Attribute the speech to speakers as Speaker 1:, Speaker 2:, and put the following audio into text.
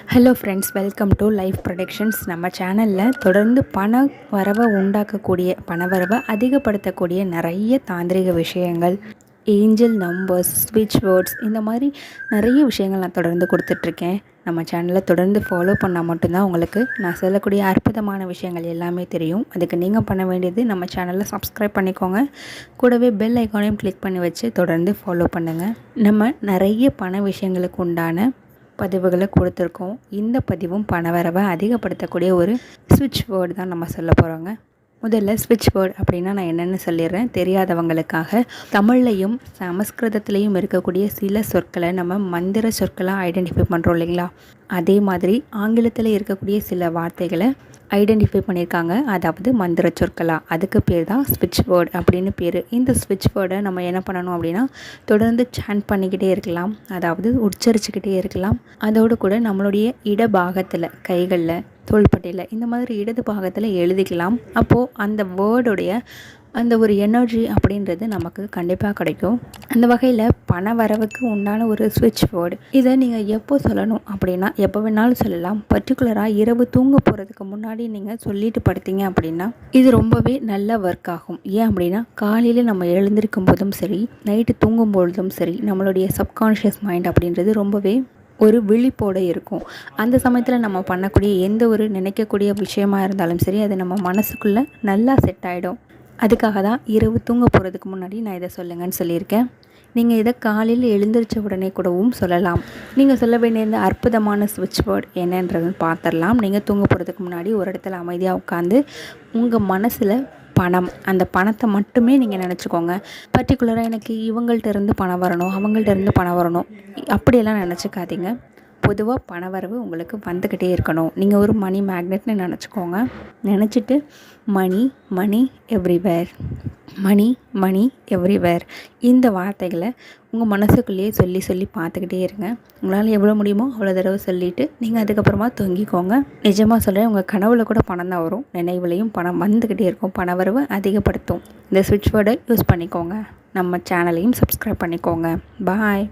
Speaker 1: Hello friends, welcome to life productions. நம்ம சேனலில் தொடர்ந்து பணவரவை அதிகப்படுத்தக்கூடிய நிறைய தாந்திரிக விஷயங்கள், ஏஞ்சல் நம்பர்ஸ், ஸ்விட்ச் வேர்ட்ஸ், இந்த மாதிரி நிறைய விஷயங்கள் நான் தொடர்ந்து கொடுத்துட்ருக்கேன். நம்ம சேனலை தொடர்ந்து ஃபாலோ பண்ணால் மட்டும்தான் உங்களுக்கு நான் சொல்லக்கூடிய அற்புதமான விஷயங்கள் எல்லாமே தெரியும். அதுக்கு நீங்கள் பண்ண வேண்டியது நம்ம சேனலில் சப்ஸ்கிரைப் பண்ணிக்கோங்க. கூடவே பெல் ஐக்கானையும் கிளிக் பண்ணி வச்சு தொடர்ந்து ஃபாலோ பண்ணுங்கள். நம்ம நிறைய பண விஷயங்களுக்கு உண்டான பதிவுகளை கொடுத்துருக்கோம். இந்த பதிவும் பணவரவை அதிகப்படுத்தக்கூடிய ஒரு ஸ்விட்ச் வேர்டு தான் நம்ம சொல்ல போகிறோங்க. முதல்ல ஸ்விட்ச் வேர்டு அப்படின்னா நான் என்னென்னு சொல்லிடுறேன் தெரியாதவங்களுக்காக. தமிழ்லையும் சமஸ்கிருதத்துலேயும் இருக்கக்கூடிய சில சொற்களை நம்ம மந்திர சொற்களாக ஐடென்டிஃபை பண்ணுறோம் இல்லைங்களா? அதே மாதிரி ஆங்கிலத்தில் இருக்கக்கூடிய சில வார்த்தைகளை ஐடென்டிஃபை பண்ணியிருக்காங்க, அதாவது மந்திர சொற்களாக. அதுக்கு பேர் தான் ஸ்விட்ச் வேர்டு அப்படின்னு பேர். இந்த ஸ்விட்ச் வேர்டை நம்ம என்ன பண்ணணும் அப்படின்னா தொடர்ந்து சாண்ட் பண்ணிக்கிட்டே இருக்கலாம், அதாவது உச்சரிச்சுக்கிட்டே இருக்கலாம். அதோடு கூட நம்மளுடைய இடபாகத்தில், கைகளில், தோள்பட்டையில், இந்த மாதிரி இடது பாகத்தில் எழுதிக்கலாம். அப்போது அந்த வேர்டுடைய அந்த ஒரு எனர்ஜி அப்படின்றது நமக்கு கண்டிப்பாக கிடைக்கும். அந்த வகையில் பண வரவுக்கு உண்டான ஒரு ஸ்விட்ச் வேர்டு. இதை நீங்கள் எப்போ சொல்லணும் அப்படின்னா எப்போ வேணாலும் சொல்லலாம். பர்டிகுலராக இரவு தூங்க போகிறதுக்கு முன்னாடி நீங்கள் சொல்லிட்டு படுத்தீங்க அப்படின்னா இது ரொம்பவே நல்ல ஒர்க் ஆகும். ஏன் அப்படின்னா காலையில் நம்ம எழுந்திருக்கும் போதும் சரி, நைட்டு தூங்கும் பொழுதும் சரி, நம்மளுடைய சப்கான்ஷியஸ் மைண்ட் அப்படின்றது ரொம்பவே ஒரு விழிப்போடு இருக்கும். அந்த சமயத்தில் நம்ம பண்ணக்கூடிய எந்த ஒரு நினைக்கக்கூடிய விஷயமாக இருந்தாலும் சரி, அது நம்ம மனசுக்குள்ளே நல்லா செட் ஆகிடும். அதுக்காக தான் இரவு தூங்க போகிறதுக்கு முன்னாடி நான் இதை சொல்லுங்கன்னு சொல்லியிருக்கேன். நீங்கள் இதை காலையில் எழுந்திரிச்ச உடனே கூடவும் சொல்லலாம். நீங்கள் சொல்ல வேண்டிய இந்த அற்புதமான ஸ்விட்ச் வேர்ட் என்னன்றதுன்னு பார்த்துடலாம். நீங்கள் தூங்க போகிறதுக்கு முன்னாடி ஒரு இடத்துல அமைதியாக உட்காந்து உங்கள் மனசில் பணம், அந்த பணத்தை மட்டுமே நீங்கள் நினச்சிக்கோங்க. பர்டிகுலராக எனக்கு இவங்கள்ட்ட இருந்து பணம் வரணும், அவங்கள்ட்ட இருந்து பணம் வரணும் அப்படியெல்லாம் நினச்சிக்காதீங்க. பொதுவாக பணவரவு உங்களுக்கு வந்துக்கிட்டே இருக்கணும். நீங்கள் ஒரு மணி மேக்னெட்னு நினச்சிக்கோங்க. நினச்சிட்டு மணி மணி எவ்ரிவேர், மணி மணி எவ்ரிவேர், இந்த வார்த்தைகளை உங்கள் மனசுக்குள்ளேயே சொல்லி சொல்லி பார்த்துக்கிட்டே இருங்க. உங்களால் எவ்வளோ முடியுமோ அவ்வளோ தடவை சொல்லிவிட்டு நீங்கள் அதுக்கப்புறமா தொங்கிக்கோங்க. நிஜமாக சொல்கிறேன், உங்கள் கனவுல கூட பணம் தான் வரும், நினைவுலையும் பணம் வந்துக்கிட்டே இருக்கும். பணவரவு அதிகப்படுத்தும். இந்த ஸ்விட்ச் வேர்டை யூஸ் பண்ணிக்கோங்க. நம்ம சேனலையும் சப்ஸ்கிரைப் பண்ணிக்கோங்க. பாய்.